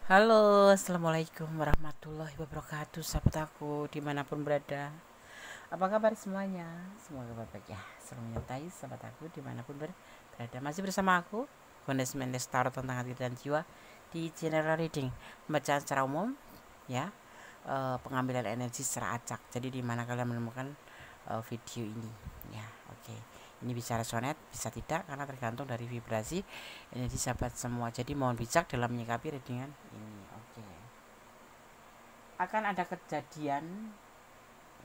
Halo, assalamualaikum warahmatullahi wabarakatuh, sahabat aku dimanapun berada. Apa kabar semuanya? Semoga baik ya. Selalu menyertai sahabat aku dimanapun berada. Masih bersama aku, Gones Mendes Tarot tentang hati dan jiwa di General Reading, pembacaan secara umum, ya, pengambilan energi secara acak. Jadi di mana kalian menemukan video ini, ya, oke. Ini bisa resonate, bisa tidak, karena tergantung dari vibrasi energi sahabat semua. Jadi mohon bijak dalam menyikapi readingan ini. Oke. Akan ada kejadian,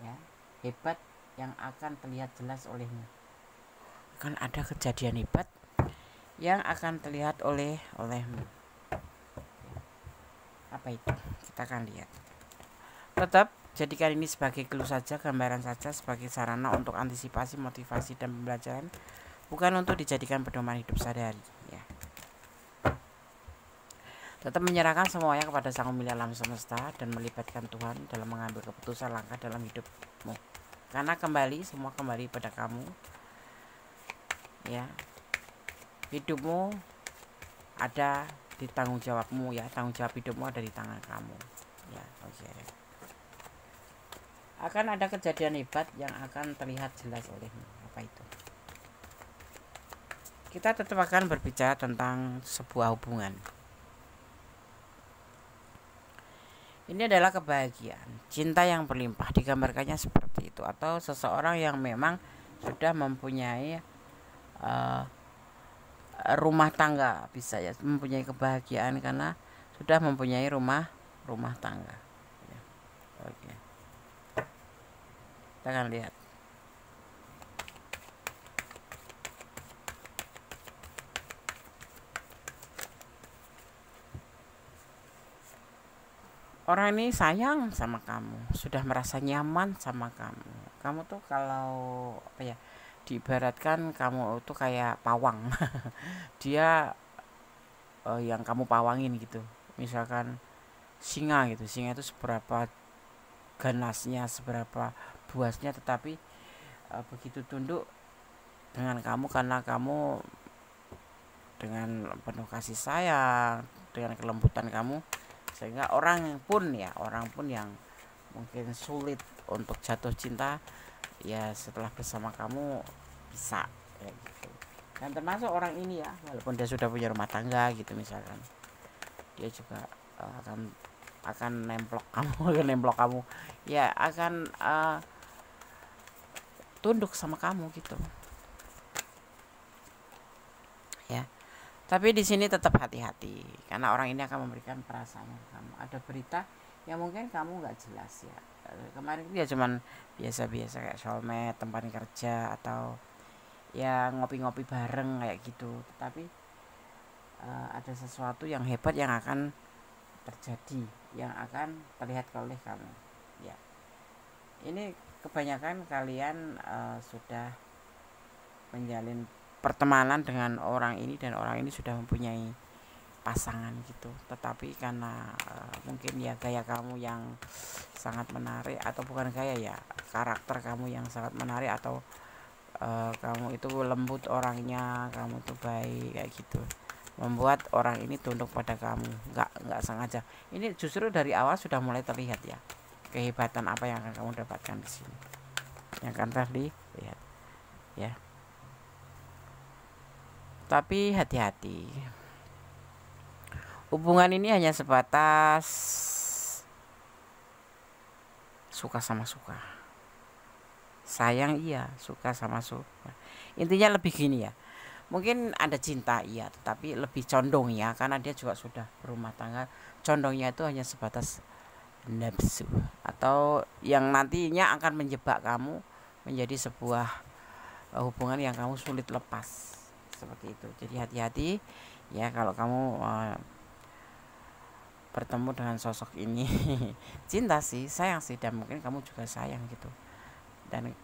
ya, hebat yang akan terlihat jelas olehmu. Akan ada kejadian hebat yang akan terlihat olehmu. Apa itu? Kita akan lihat. Tetap jadikan ini sebagai clue saja, gambaran saja, sebagai sarana untuk antisipasi, motivasi, dan pembelajaran, bukan untuk dijadikan pedoman hidup sehari-hari, ya. Tetap menyerahkan semuanya kepada Sang Pemilik alam semesta dan melibatkan Tuhan dalam mengambil keputusan langkah dalam hidupmu. Karena semua kembali pada kamu, ya. Hidupmu ada di tanggung jawabmu, ya. Tanggung jawab hidupmu ada di tangan kamu, ya. Oke. Akan ada kejadian hebat yang akan terlihat jelas olehmu. Apa itu? Kita tetap akan berbicara tentang sebuah hubungan. Ini adalah kebahagiaan, cinta yang berlimpah, digambarkannya seperti itu, atau seseorang yang memang sudah mempunyai rumah tangga, bisa ya, mempunyai kebahagiaan karena sudah mempunyai rumah tangga, ya. Oke, kita akan lihat. Orang ini sayang sama kamu, sudah merasa nyaman sama kamu. Kamu tuh kalau apa ya, diibaratkan kamu tuh kayak pawang. Dia yang kamu pawangin gitu. Misalkan singa gitu, singa itu seberapa ganasnya, seberapa buasnya, tetapi begitu tunduk dengan kamu karena kamu dengan penuh kasih sayang, dengan kelembutan kamu, sehingga orang pun yang mungkin sulit untuk jatuh cinta, ya setelah bersama kamu bisa, ya gitu. Dan termasuk orang ini, ya, walaupun dia sudah punya rumah tangga gitu misalkan, dia juga akan nemplok kamu, akan nemplok kamu, ya, akan tunduk sama kamu gitu, ya. Tapi di sini tetap hati-hati karena orang ini akan memberikan perasaan kamu. Ada berita yang mungkin kamu nggak jelas, ya. Kemarin dia cuman biasa-biasa kayak soulmate, tempat kerja, atau ya ngopi-ngopi bareng kayak gitu. Tapi ada sesuatu yang hebat yang akan terjadi, yang akan terlihat oleh kamu, ya. Ini kebanyakan kalian sudah menjalin pertemanan dengan orang ini dan orang ini sudah mempunyai pasangan gitu, tetapi karena mungkin ya gaya kamu yang sangat menarik, atau bukan gaya, ya, karakter kamu yang sangat menarik, atau kamu itu lembut orangnya, kamu tuh baik kayak gitu, membuat orang ini tunduk pada kamu, nggak sengaja. Ini justru dari awal sudah mulai terlihat, ya, kehebatan apa yang akan kamu dapatkan di sini, yang akan terlihat, ya. Tapi hati-hati, hubungan ini hanya sebatas suka sama suka, sayang iya, suka sama suka. Intinya lebih gini, ya, mungkin ada cinta iya, tetapi lebih condong, ya, karena dia juga sudah berumah tangga. Condongnya itu hanya sebatas nafsu, atau yang nantinya akan menjebak kamu menjadi sebuah hubungan yang kamu sulit lepas, seperti itu. Jadi hati-hati, ya, kalau kamu bertemu dengan sosok ini. Cinta sih, sayang sih, dan mungkin kamu juga sayang gitu. Dan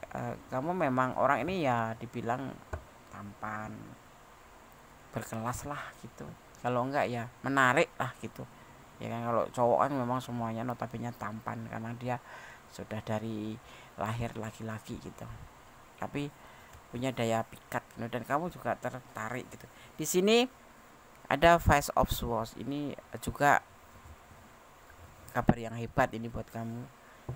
kamu memang orang ini ya dibilang tampan, berkelas lah gitu, kalau enggak ya menarik lah gitu, ya kan. Kalau cowok kan memang semuanya notabene tampan karena dia sudah dari lahir laki-laki gitu, tapi punya daya pikat gitu, dan kamu juga tertarik gitu. Di sini ada Face of Swords, ini juga kabar yang hebat ini buat kamu.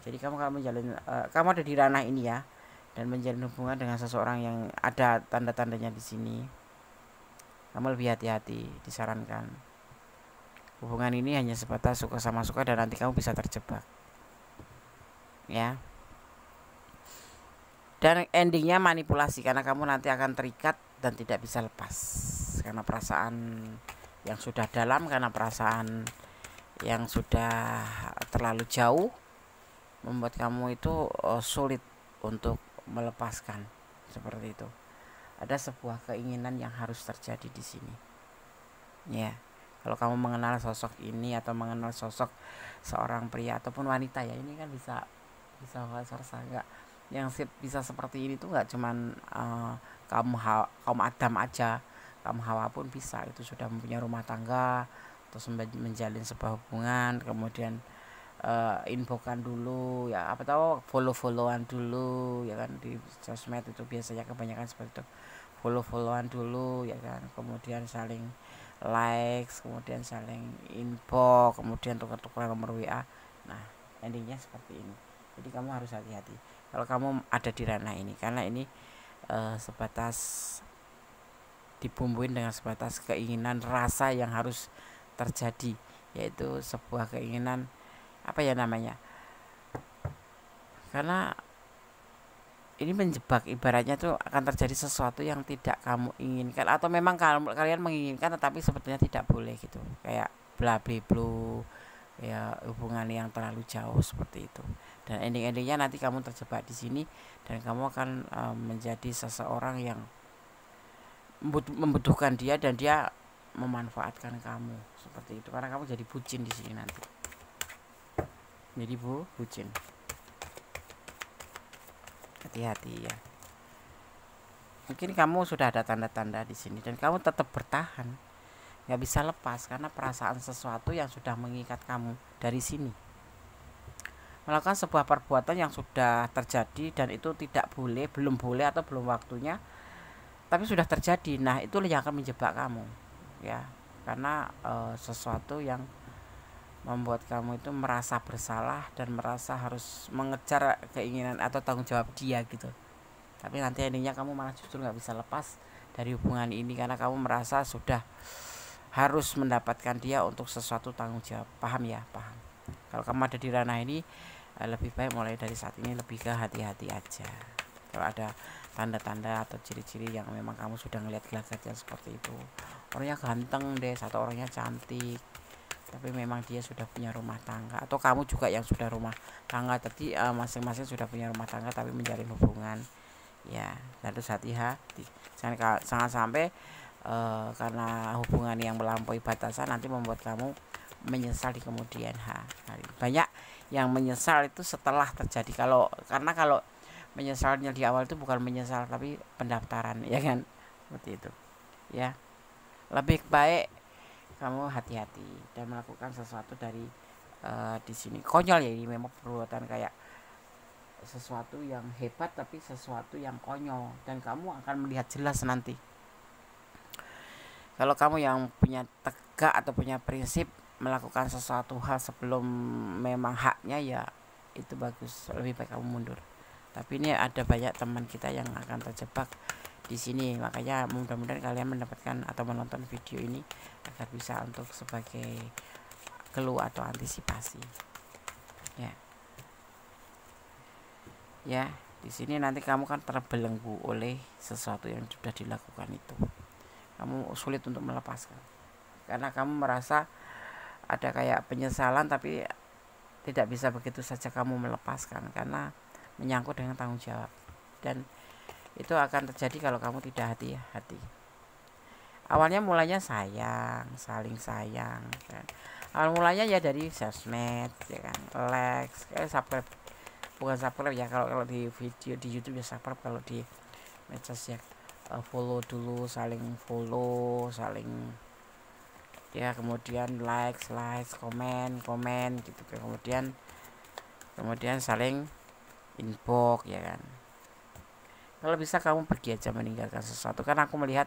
Jadi kamu kalau menjalin kamu ada di ranah ini ya, dan menjalin hubungan dengan seseorang yang ada tanda-tandanya di sini, kamu lebih hati-hati, disarankan. Hubungan ini hanya sebatas suka sama suka dan nanti kamu bisa terjebak, ya. Dan endingnya manipulasi, karena kamu nanti akan terikat dan tidak bisa lepas karena perasaan yang sudah dalam, karena perasaan yang sudah terlalu jauh membuat kamu itu sulit untuk melepaskan. Seperti itu. Ada sebuah keinginan yang harus terjadi di sini, ya. Kalau kamu mengenal sosok ini atau mengenal sosok seorang pria ataupun wanita, ya, ini kan bisa enggak, yang bisa seperti ini tuh nggak cuman kaum Adam aja, kaum Hawa pun bisa. Itu sudah mempunyai rumah tangga, terus menjalin sebuah hubungan, kemudian infokan dulu, ya, apa tahu follow-followan dulu, ya kan, di sosmed itu biasanya kebanyakan seperti itu, follow-followan dulu, ya kan, kemudian saling likes, kemudian saling info, kemudian tukar-tukar nomor WA. Nah, endingnya seperti ini. Jadi kamu harus hati-hati kalau kamu ada di ranah ini, karena ini sebatas dibumbuin dengan sebatas keinginan rasa yang harus terjadi, yaitu sebuah keinginan, apa ya namanya, karena ini menjebak, ibaratnya tuh akan terjadi sesuatu yang tidak kamu inginkan, atau memang kalian menginginkan tetapi sepertinya tidak boleh gitu, kayak bla bla bla, ya, hubungan yang terlalu jauh seperti itu. Dan endingnya nanti kamu terjebak di sini dan kamu akan menjadi seseorang yang membutuhkan dia dan dia memanfaatkan kamu seperti itu, karena kamu jadi bucin di sini nanti. Jadi bucin. Hati-hati ya. Mungkin kamu sudah ada tanda-tanda di sini dan kamu tetap bertahan, nggak bisa lepas karena perasaan sesuatu yang sudah mengikat kamu dari sini. Melakukan sebuah perbuatan yang sudah terjadi dan itu tidak boleh, belum boleh atau belum waktunya, tapi sudah terjadi. Nah, itu yang akan menjebak kamu, ya, karena sesuatu yang membuat kamu itu merasa bersalah dan merasa harus mengejar keinginan atau tanggung jawab dia gitu. Tapi nanti endingnya kamu malah justru nggak bisa lepas dari hubungan ini karena kamu merasa sudah harus mendapatkan dia untuk sesuatu tanggung jawab. Paham ya? Paham. Kalau kamu ada di ranah ini, lebih baik mulai dari saat ini lebih ke hati-hati aja. Kalau ada tanda-tanda atau ciri-ciri yang memang kamu sudah ngelihat gelagatnya seperti itu, orangnya ganteng deh, atau orangnya cantik, tapi memang dia sudah punya rumah tangga, atau kamu juga yang sudah rumah tangga, tadi masing-masing sudah punya rumah tangga tapi menjalin hubungan, ya, harus hati-hati. Jangan sampai karena hubungan yang melampaui batasan nanti membuat kamu menyesal di kemudian hari. Banyak yang menyesal itu setelah terjadi. Karena kalau menyesalnya di awal itu bukan menyesal tapi pendaftaran, ya kan, seperti itu, ya. Lebih baik kamu hati-hati dan melakukan sesuatu dari di sini. Konyol ya, ini memang perbuatan kayak sesuatu yang hebat tapi sesuatu yang konyol, dan kamu akan melihat jelas nanti. Kalau kamu yang punya tegak atau punya prinsip melakukan sesuatu hal sebelum memang haknya, ya itu bagus, lebih baik kamu mundur. Tapi ini ada banyak teman kita yang akan terjebak di sini, makanya mudah-mudahan kalian mendapatkan atau menonton video ini agar bisa untuk sebagai clue atau antisipasi, ya. Ya, di sini nanti kamu kan terbelenggu oleh sesuatu yang sudah dilakukan itu. Kamu sulit untuk melepaskan karena kamu merasa ada kayak penyesalan, tapi tidak bisa begitu saja kamu melepaskan karena menyangkut dengan tanggung jawab, dan itu akan terjadi kalau kamu tidak hati-hati. Awalnya mulanya saling sayang kan. Awal mulanya ya dari sosmed, ya kan, likes, subscribe, bukan subscribe ya, kalau di video di YouTube ya subscribe, kalau di medsos ya follow dulu, saling follow, saling, ya, kemudian likes, komen gitu, kemudian saling inbox, ya kan. Kalau bisa kamu pergi aja, meninggalkan sesuatu, karena aku melihat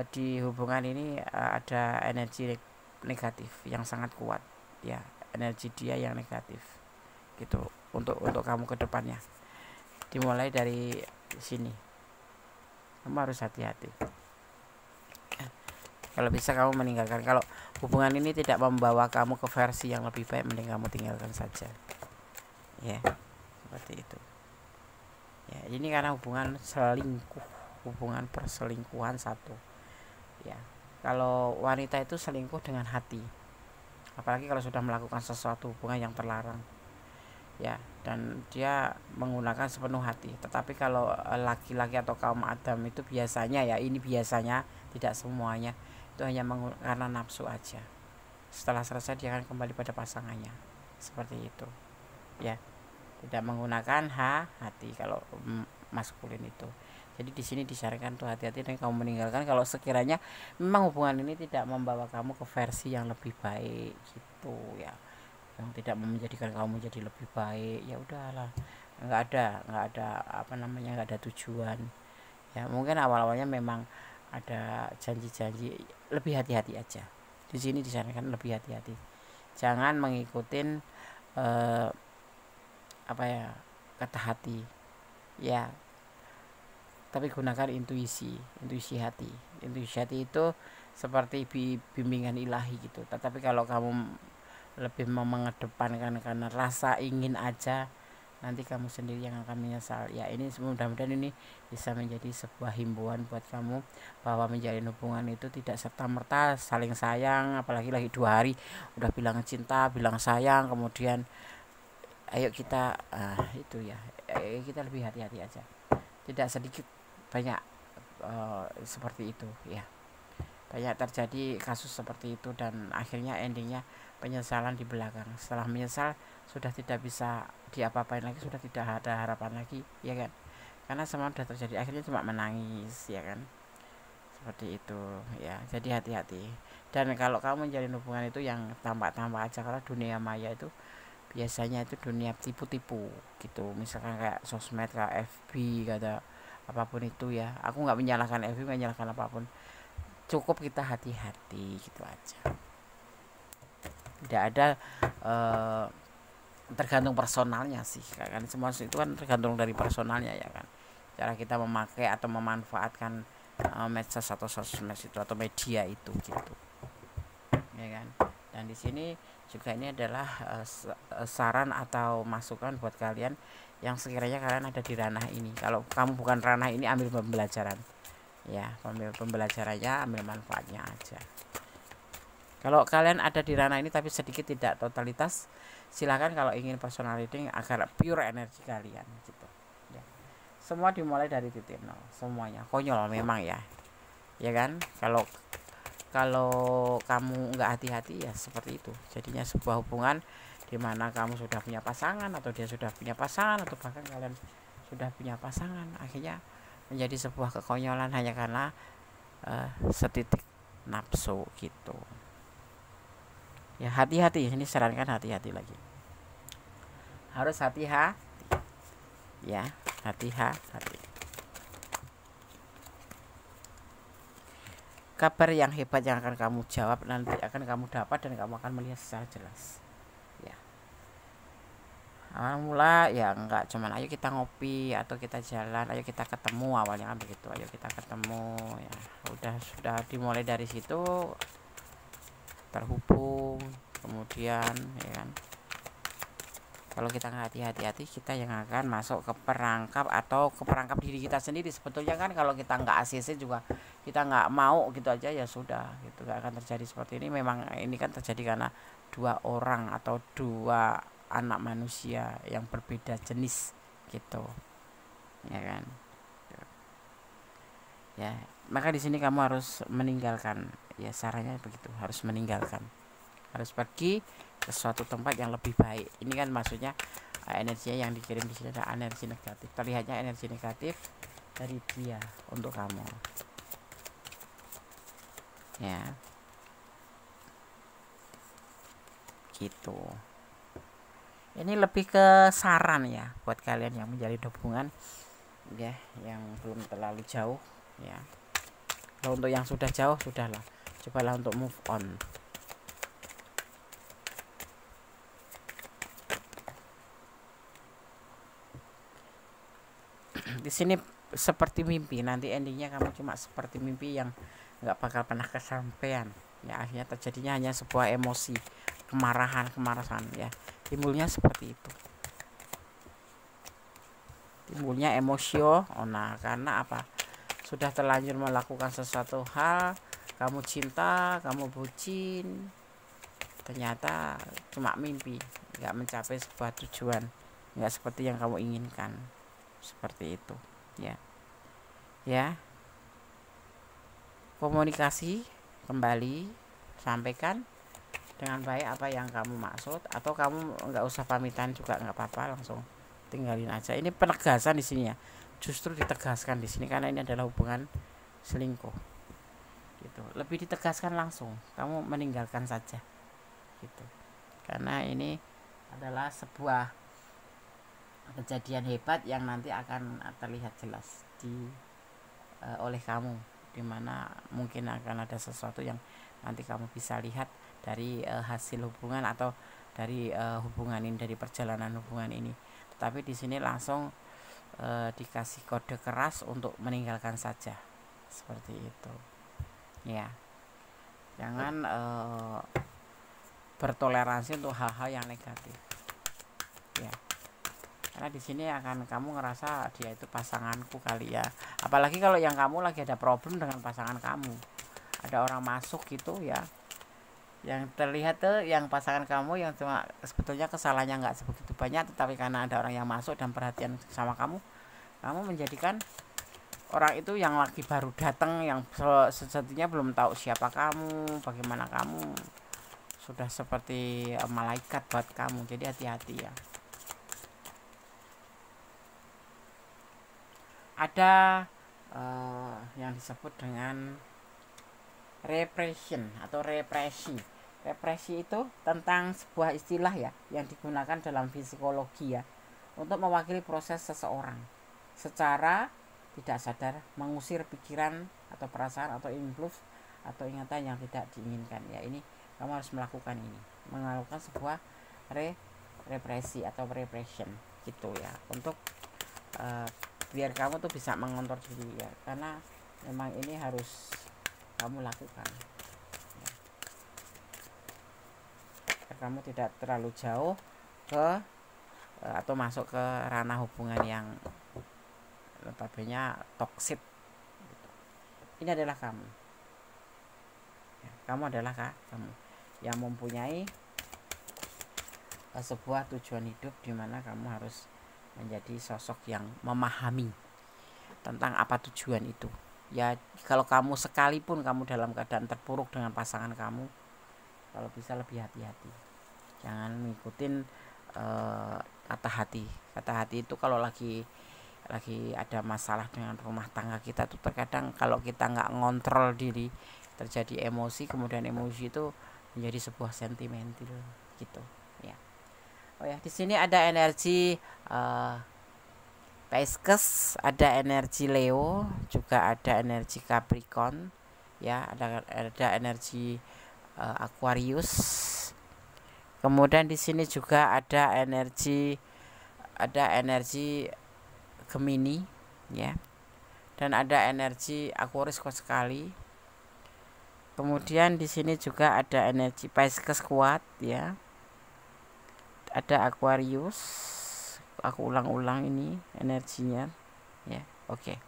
di hubungan ini ada energi negatif yang sangat kuat, ya, energi dia yang negatif gitu untuk kamu ke depannya. Dimulai dari sini, kamu harus hati-hati. Kalau bisa kamu meninggalkan. Kalau hubungan ini tidak membawa kamu ke versi yang lebih baik, mending kamu tinggalkan saja ya, seperti itu ya. Ini karena hubungan selingkuh, hubungan perselingkuhan satu ya. Kalau wanita itu selingkuh dengan hati, apalagi kalau sudah melakukan sesuatu hubungan yang terlarang ya, dan dia menggunakan sepenuh hati. Tetapi kalau laki-laki atau kaum Adam itu biasanya ya, ini biasanya, tidak semuanya, itu hanya karena nafsu aja. Setelah selesai dia akan kembali pada pasangannya, seperti itu ya, tidak menggunakan hati kalau maskulin itu. Jadi di sini disarankan tuh hati-hati dan kamu meninggalkan kalau sekiranya memang hubungan ini tidak membawa kamu ke versi yang lebih baik gitu ya, yang tidak menjadikan kamu jadi lebih baik. Ya udahlah, nggak ada nggak ada tujuan ya. Mungkin awal-awalnya memang ada janji-janji, lebih hati-hati aja. Di sini disarankan lebih hati-hati, jangan mengikutin kata hati ya, tapi gunakan intuisi hati. Intuisi hati itu seperti bimbingan ilahi gitu. Tetapi kalau kamu lebih mengedepankan karena rasa ingin aja, nanti kamu sendiri yang akan menyesal ya. Ini mudah-mudahan ini bisa menjadi sebuah himbauan buat kamu bahwa menjalin hubungan itu tidak serta-merta saling sayang, apalagi lagi 2 hari udah bilang cinta, bilang sayang, kemudian ayo kita itu ya, kita lebih hati-hati aja. Tidak sedikit, banyak seperti itu ya, banyak terjadi kasus seperti itu, dan akhirnya endingnya penyesalan di belakang. Setelah menyesal sudah tidak bisa diapa-apain lagi, sudah tidak ada harapan lagi ya kan, karena semua sudah terjadi, akhirnya cuma menangis ya kan, seperti itu ya. Jadi hati-hati. Dan kalau kamu menjalin hubungan itu yang tampak-tampak aja, karena dunia maya itu biasanya itu dunia tipu-tipu gitu. Misalkan kayak sosmed, kayak FB, kata apapun itu ya, aku nggak menyalahkan FB, nggak menyalahkan apapun, cukup kita hati-hati gitu aja. Tidak ada tergantung personalnya sih kan, semua itu kan tergantung dari personalnya ya kan, cara kita memakai atau memanfaatkan medsos atau sosmed itu atau media itu gitu ya kan. Dan di sini juga ini adalah saran atau masukan buat kalian yang sekiranya kalian ada di ranah ini. Kalau kamu bukan ranah ini, ambil pembelajaran ya, ambil pembelajarannya, ambil manfaatnya aja. Kalau kalian ada di ranah ini tapi sedikit tidak totalitas, silakan kalau ingin personal reading agar pure energi kalian gitu ya. Semua dimulai dari titik nol, semuanya konyol memang ya kan. Kalau kamu nggak hati-hati ya seperti itu jadinya, sebuah hubungan di mana kamu sudah punya pasangan atau dia sudah punya pasangan atau bahkan kalian sudah punya pasangan, akhirnya menjadi sebuah kekonyolan hanya karena setitik nafsu gitu ya. Hati-hati, ini sarankan hati-hati lagi, harus hati-hati ya, hati-hati. Kabar yang hebat yang akan kamu jawab nanti akan kamu dapat dan kamu akan melihat secara jelas ya. Awal mula ya enggak cuman ayo kita ngopi atau kita jalan, ayo kita ketemu, awalnya kan begitu, ayo kita ketemu ya. Sudah dimulai dari situ, terhubung, kemudian ya kan. Kalau kita nggak hati-hati, kita yang akan masuk ke perangkap atau ke perangkap diri kita sendiri sebetulnya kan. Kalau kita nggak ACC juga, kita nggak mau gitu aja ya sudah gitu, nggak akan terjadi seperti ini. Memang ini kan terjadi karena 2 orang atau 2 anak manusia yang berbeda jenis gitu ya kan ya. Maka di sini kamu harus meninggalkan ya, sarannya begitu, harus meninggalkan, harus pergi ke suatu tempat yang lebih baik. Ini kan maksudnya energinya yang dikirim di sini adalah energi negatif, terlihatnya energi negatif dari dia untuk kamu ya gitu. Ini lebih ke saran ya buat kalian yang menjalin hubungan ya, yang belum terlalu jauh ya. Kalau untuk yang sudah jauh, sudahlah, cobalah untuk move on di sini seperti mimpi, nanti endingnya kamu cuma seperti mimpi yang nggak bakal pernah kesampaian ya. Akhirnya terjadinya hanya sebuah emosi, kemarahan ya, timbulnya seperti itu, timbulnya emosio. Nah, karena apa, sudah terlanjur melakukan sesuatu hal, kamu cinta, kamu bucin, ternyata cuma mimpi, nggak mencapai sebuah tujuan, nggak seperti yang kamu inginkan, seperti itu ya. Komunikasi kembali, sampaikan dengan baik apa yang kamu maksud, atau kamu nggak usah pamitan juga nggak apa-apa, langsung tinggalin aja. Ini penegasan di sini ya, justru ditegaskan di sini karena ini adalah hubungan selingkuh gitu. Lebih ditegaskan langsung, kamu meninggalkan saja gitu, karena ini adalah sebuah kejadian hebat yang nanti akan terlihat jelas oleh kamu, dimana mungkin akan ada sesuatu yang nanti kamu bisa lihat dari hasil hubungan atau dari hubungan ini, dari perjalanan hubungan ini. Tetapi di sini langsung dikasih kode keras untuk meninggalkan saja, seperti itu ya. Jangan bertoleransi untuk hal-hal yang negatif ya, karena di sini akan kamu ngerasa dia itu pasanganku kali ya. Apalagi kalau yang kamu lagi ada problem dengan pasangan kamu, ada orang masuk gitu ya, yang terlihat tuh yang pasangan kamu yang cuma sebetulnya kesalahannya nggak sebegitu banyak, tetapi karena ada orang yang masuk dan perhatian sama kamu menjadikan orang itu yang lagi baru datang, yang sejatinya belum tahu siapa kamu, bagaimana kamu, sudah seperti malaikat buat kamu. Jadi hati-hati ya. Ada yang disebut dengan repression atau represi. Represi itu tentang sebuah istilah ya, yang digunakan dalam psikologi ya, untuk mewakili proses seseorang secara tidak sadar mengusir pikiran atau perasaan atau impuls atau ingatan yang tidak diinginkan ya. Ini kamu harus melakukan ini, melakukan sebuah represi atau repression gitu ya, untuk biar kamu tuh bisa mengontrol diri ya, karena memang ini harus kamu lakukan ya. Kamu tidak terlalu jauh ke atau masuk ke ranah hubungan yang notabene toksik gitu. Ini adalah kamu ya, kamu adalah kamu yang mempunyai sebuah tujuan hidup, di mana kamu harus menjadi sosok yang memahami tentang apa tujuan itu ya. Kalau kamu sekalipun kamu dalam keadaan terpuruk dengan pasangan kamu, kalau bisa lebih hati-hati, jangan ngikutin kata hati itu. Kalau lagi ada masalah dengan rumah tangga kita tuh, terkadang kalau kita nggak ngontrol diri, terjadi emosi, kemudian emosi itu menjadi sebuah sentimental gitu ya. Oh ya, di sini ada energi Pisces, ada energi Leo, juga ada energi Capricorn ya, ada energi Aquarius. Kemudian di sini juga ada energi Gemini ya, dan ada energi Aquarius kuat sekali. Kemudian di sini juga ada energi Pisces kuat ya, ada Aquarius. Aku ulang-ulang ini energinya ya. Oke.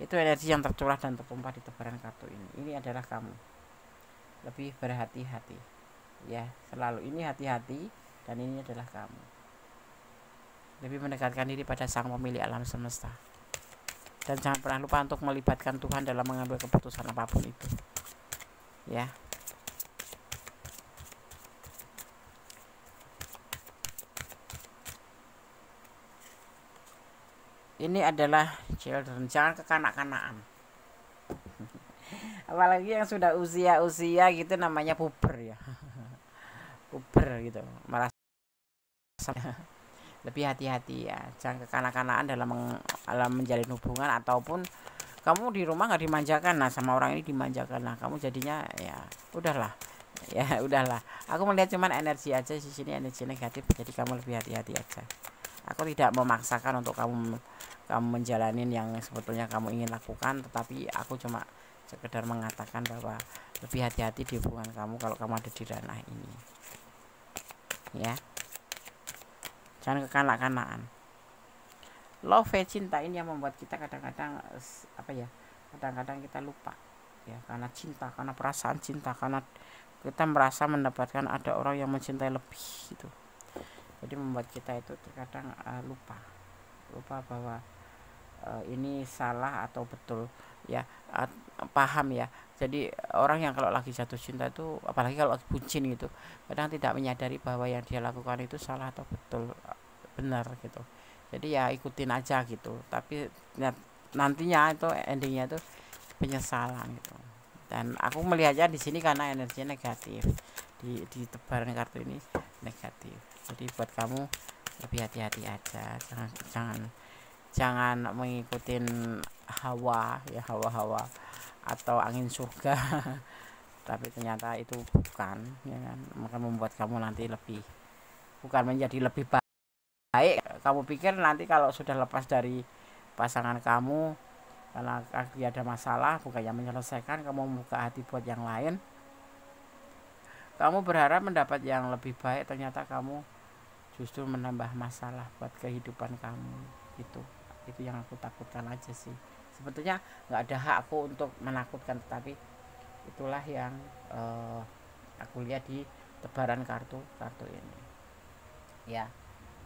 Itu energi yang tercurah dan tertumpah di tebaran kartu ini. Ini adalah kamu. Lebih berhati-hati ya, selalu ini hati-hati, dan ini adalah kamu. Lebih mendekatkan diri pada sang pemilik alam semesta, dan jangan pernah lupa untuk melibatkan Tuhan dalam mengambil keputusan apapun itu ya. Ini adalah children, jangan kekanak-kanakan. Apalagi yang sudah usia gitu, namanya puber ya. Puber gitu, malah lebih hati-hati ya, jangan kekanak-kanakan dalam menjalin hubungan, ataupun kamu di rumah nggak dimanjakan, nah sama orang ini dimanjakan, nah kamu jadinya ya udahlah ya, udahlah. Aku melihat cuman energi aja di sini, energi negatif, jadi kamu lebih hati-hati aja Aku tidak memaksakan untuk kamu menjalani yang sebetulnya kamu ingin lakukan, tetapi aku cuma sekedar mengatakan bahwa lebih hati-hati di hubungan kamu kalau kamu ada di ranah ini, ya. Jangan kekanak-kanakan. Love, cinta ini yang membuat kita kadang-kadang kadang-kadang kita lupa, ya, karena cinta, karena perasaan cinta, karena kita merasa mendapatkan ada orang yang mencintai lebih gitu. Jadi membuat kita itu terkadang lupa bahwa ini salah atau betul, ya, paham ya. Jadi orang yang kalau lagi jatuh cinta itu, apalagi kalau lagi bucin gitu, kadang tidak menyadari bahwa yang dia lakukan itu salah atau betul, benar gitu. Jadi ya ikutin aja gitu, tapi nantinya itu endingnya itu penyesalan gitu. Dan aku melihatnya di sini karena energinya negatif, di tebaran kartu ini negatif. Jadi buat kamu lebih hati-hati aja, jangan mengikuti hawa atau angin surga tapi ternyata itu bukan, ya kan, maka membuat kamu nanti bukan menjadi lebih baik. Kamu pikir nanti kalau sudah lepas dari pasangan kamu karena lagi ada masalah, bukannya menyelesaikan, kamu membuka hati buat yang lain, kamu berharap mendapat yang lebih baik, ternyata kamu justru menambah masalah buat kehidupan kamu. Itu yang aku takutkan aja sih. Sebetulnya nggak ada hak aku untuk menakutkan, tetapi itulah yang aku lihat di tebaran kartu ini, ya.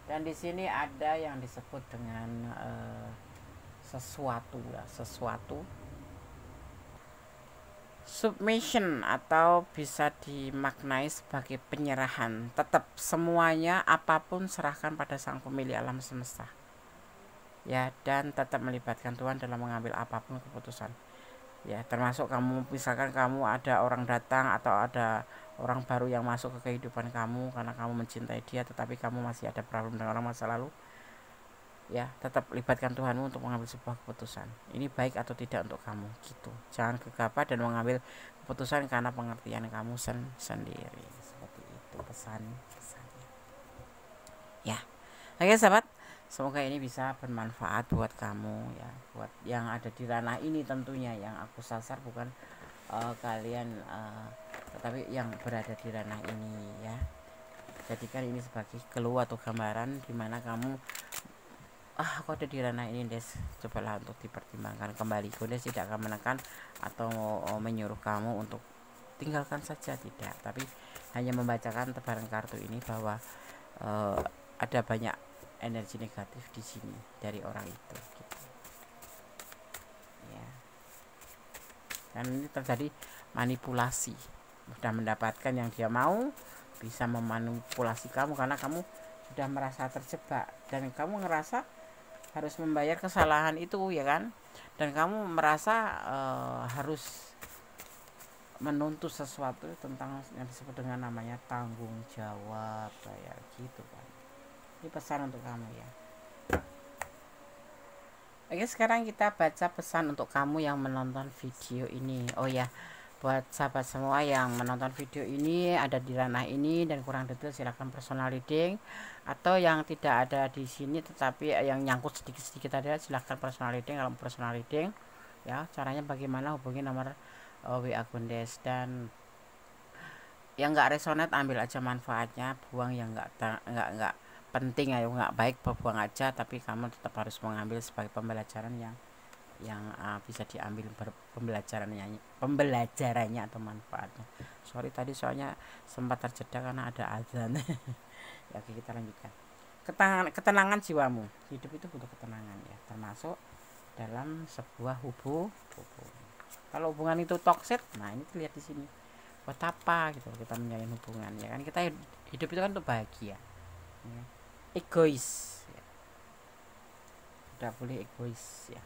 Dan di sini ada yang disebut dengan sesuatu submission, atau bisa dimaknai sebagai penyerahan. Tetap semuanya apapun serahkan pada Sang Pemilik alam semesta, ya, dan tetap melibatkan Tuhan dalam mengambil apapun keputusan, ya, termasuk kamu, misalkan kamu ada orang datang atau ada orang baru yang masuk ke kehidupan kamu karena kamu mencintai dia, tetapi kamu masih ada problem dengan orang masa lalu, ya, tetap libatkan Tuhanmu untuk mengambil sebuah keputusan. Ini baik atau tidak untuk kamu gitu. Jangan gegabah dan mengambil keputusan karena pengertian kamu sendiri. Seperti itu pesannya, ya. Oke sahabat, semoga ini bisa bermanfaat buat kamu, ya, buat yang ada di ranah ini tentunya. Yang aku sasar bukan kalian, tetapi yang berada di ranah ini, ya. Jadikan ini sebagai clue atau gambaran dimana kamu, aku ada di ranah ini, Des. Cobalah untuk dipertimbangkan kembali. Des tidak akan menekan atau menyuruh kamu untuk tinggalkan saja, tidak, tapi hanya membacakan tebaran kartu ini bahwa ada banyak energi negatif di sini dari orang itu, gitu. Ya. Dan ini terjadi manipulasi, sudah mendapatkan yang dia mau, bisa memanipulasi kamu karena kamu sudah merasa terjebak dan kamu ngerasa harus membayar kesalahan itu, ya kan, dan kamu merasa harus menuntut sesuatu tentang yang disebut dengan namanya tanggung jawab, kayak gitu kan. Ini pesan untuk kamu, ya. Oke, sekarang kita baca pesan untuk kamu yang menonton video ini. Oh ya, buat sahabat semua yang menonton video ini, ada di ranah ini dan kurang detail, silahkan personal reading. Atau yang tidak ada di sini tetapi yang nyangkut sedikit-sedikit ada, silahkan personal reading. Kalau personal reading, ya, caranya bagaimana, hubungi nomor WA Gundes. Dan yang nggak resonate ambil aja manfaatnya, buang yang nggak penting, ayo, nggak baik buang aja, tapi kamu tetap harus mengambil sebagai pembelajaran yang bisa diambil pembelajarannya atau manfaatnya. Sorry tadi soalnya sempat terjeda karena ada azan. Ya, oke, kita lanjutkan. Ketenangan jiwamu. Hidup itu butuh ketenangan, ya, termasuk dalam sebuah hubungan. Kalau hubungan itu toxic, nah ini terlihat di sini. Buat apa gitu kita menjalin hubungan, ya kan? Kita hidup itu kan untuk bahagia, ya. Egois, ya. Tidak boleh egois, ya.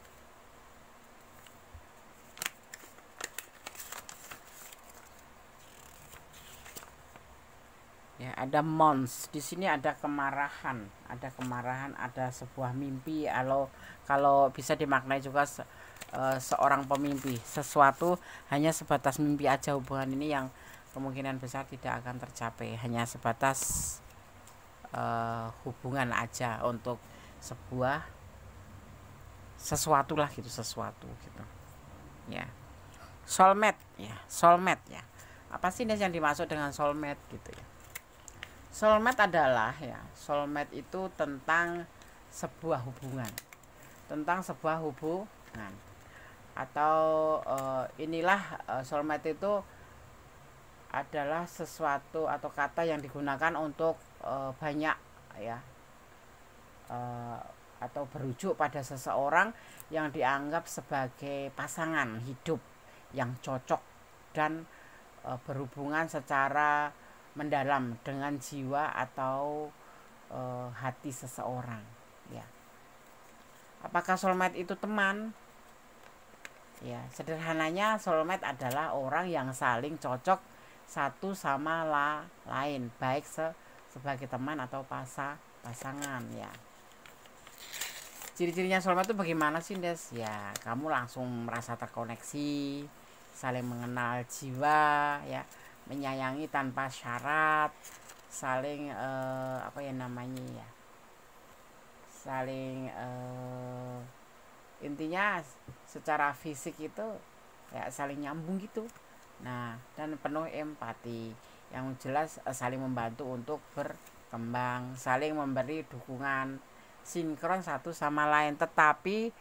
Ya, ada mons di sini, ada kemarahan, ada sebuah mimpi. Kalau bisa dimaknai juga seorang pemimpi, sesuatu hanya sebatas mimpi aja. Hubungan ini yang kemungkinan besar tidak akan tercapai, hanya sebatas hubungan aja, untuk sesuatu lah gitu, sesuatu gitu ya. Soulmate ya, apa sih yang dimaksud dengan soulmate gitu ya? Soulmate adalah soulmate itu tentang sebuah hubungan, atau soulmate itu adalah sesuatu atau kata yang digunakan untuk banyak ya, atau berujuk pada seseorang yang dianggap sebagai pasangan hidup yang cocok dan berhubungan secara mendalam dengan jiwa atau hati seseorang ya. Apakah soulmate itu teman? Ya, sederhananya soulmate adalah orang yang saling cocok satu sama lain, baik sebagai teman atau pasangan ya. Ciri-cirinya soulmate itu bagaimana sih, Des? Ya, kamu langsung merasa terkoneksi, saling mengenal jiwa ya, menyayangi tanpa syarat, saling saling intinya secara fisik itu ya saling nyambung gitu. Nah, dan penuh empati, yang jelas saling membantu untuk berkembang, saling memberi dukungan, sinkron satu sama lain, tetapi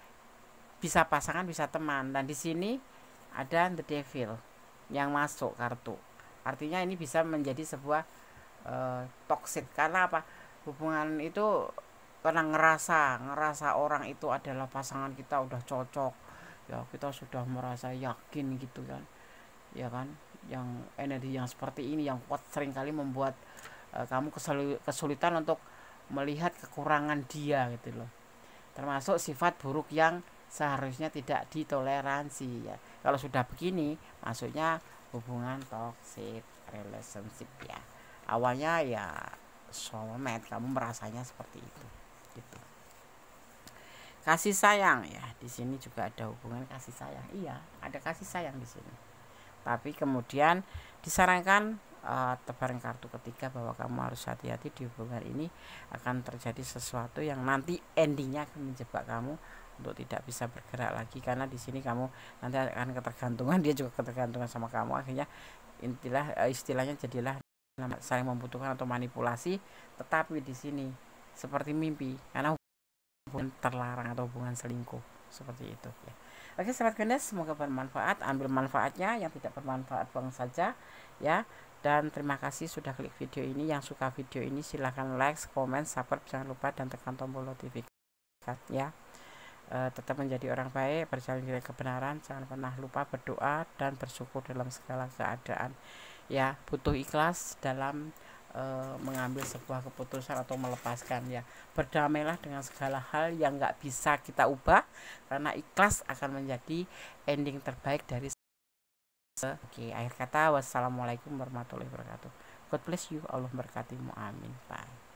bisa pasangan bisa teman. Dan di sini ada the devil yang masuk kartu, artinya ini bisa menjadi sebuah toxic. Karena apa? Hubungan itu karena ngerasa orang itu adalah pasangan kita, udah cocok ya, kita sudah merasa yakin gitu kan ya kan. Yang energi yang seperti ini yang kuat seringkali membuat kamu kesulitan untuk melihat kekurangan dia gitu loh, termasuk sifat buruk yang seharusnya tidak ditoleransi ya. Kalau sudah begini maksudnya hubungan toxic relationship ya. Awalnya ya soulmate, kamu merasanya seperti itu gitu. Kasih sayang ya, di sini juga ada hubungan kasih sayang. Iya, ada kasih sayang di sini. Tapi kemudian disarankan tebaran kartu ketiga bahwa kamu harus hati-hati di hubungan ini, akan terjadi sesuatu yang nanti endingnya akan menjebak kamu untuk tidak bisa bergerak lagi. Karena di sini kamu nanti akan ketergantungan, dia juga ketergantungan sama kamu. Akhirnya istilahnya jadilah saling membutuhkan atau manipulasi. Tetapi di sini seperti mimpi, karena hubungan terlarang atau hubungan selingkuh seperti itu ya. Oke sahabat Gendes, semoga bermanfaat. Ambil manfaatnya, yang tidak bermanfaat buang saja ya. Dan terima kasih sudah klik video ini. Yang suka video ini silahkan like, comment, subscribe, jangan lupa dan tekan tombol notifikasi ya. Tetap menjadi orang baik, berjalan di kebenaran, jangan pernah lupa berdoa dan bersyukur dalam segala keadaan ya. Butuh ikhlas dalam mengambil sebuah keputusan atau melepaskan ya. Berdamailah dengan segala hal yang nggak bisa kita ubah, karena ikhlas akan menjadi ending terbaik dari. Oke, akhir kata wassalamualaikum warahmatullahi wabarakatuh. God bless you, Allah berkatimu, amin. Bye.